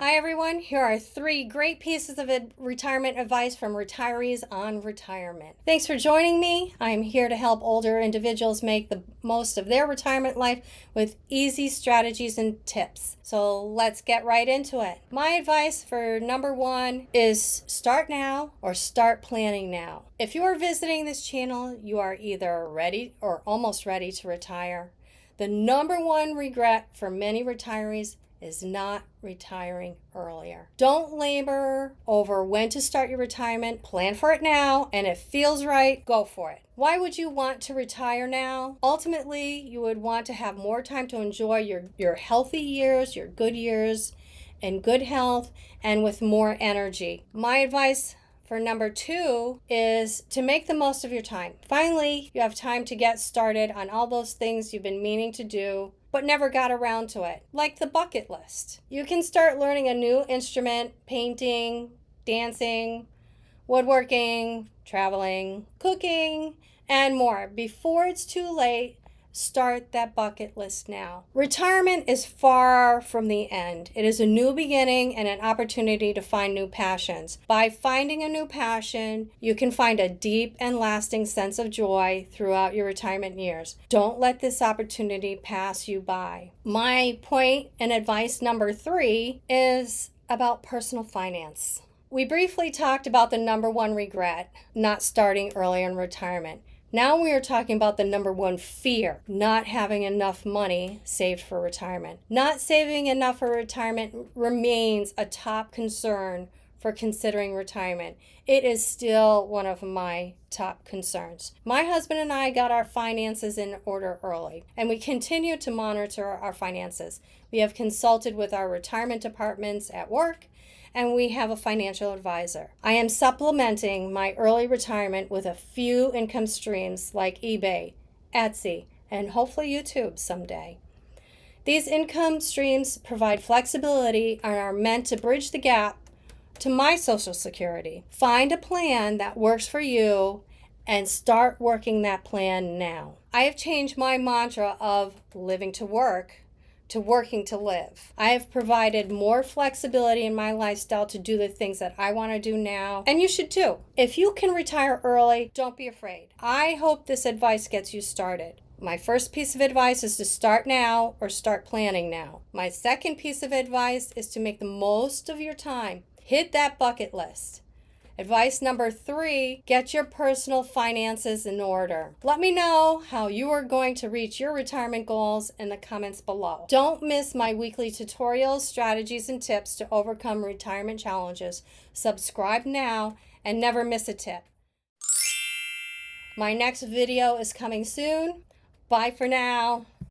Hi everyone, here are 3 great pieces of retirement advice from retirees on retirement. Thanks for joining me. I'm here to help older individuals make the most of their retirement life with easy strategies and tips. So let's get right into it. My advice for number 1 is start now or start planning now. If you are visiting this channel, you are either ready or almost ready to retire. The number 1 regret for many retirees is not retiring earlier. Don't labor over when to start your retirement. Plan for it now, and if it feels right, go for it. Why would you want to retire now? Ultimately, you would want to have more time to enjoy your healthy years, your good years, in good health, and with more energy. My advice for number 2 is to make the most of your time. Finally, you have time to get started on all those things you've been meaning to do but never got around to it, like the bucket list. You can start learning a new instrument, painting, dancing, woodworking, traveling, cooking, and more. Before it's too late, start that bucket list now. Retirement is far from the end. It is a new beginning and an opportunity to find new passions. By finding a new passion, you can find a deep and lasting sense of joy throughout your retirement years. Don't let this opportunity pass you by. My point and advice number 3 is about personal finance. We briefly talked about the number 1 regret, not starting early in retirement. Now we are talking about the number 1 fear, not having enough money saved for retirement. Not saving enough for retirement remains a top concern for considering retirement. It is still one of my top concerns. My husband and I got our finances in order early, and we continue to monitor our finances. We have consulted with our retirement departments at work, and we have a financial advisor. I am supplementing my early retirement with a few income streams like eBay, Etsy, and hopefully YouTube someday. These income streams provide flexibility and are meant to bridge the gap to my Social Security. Find a plan that works for you and start working that plan now. I have changed my mantra of living to work to working to live. I have provided more flexibility in my lifestyle to do the things that I want to do now, and you should too. If you can retire early, don't be afraid. I hope this advice gets you started. My first piece of advice is to start now or start planning now. My second piece of advice is to make the most of your time. Hit that bucket list. Advice number 3, get your personal finances in order. Let me know how you are going to reach your retirement goals in the comments below. Don't miss my weekly tutorials, strategies, and tips to overcome retirement challenges. Subscribe now and never miss a tip. My next video is coming soon. Bye for now.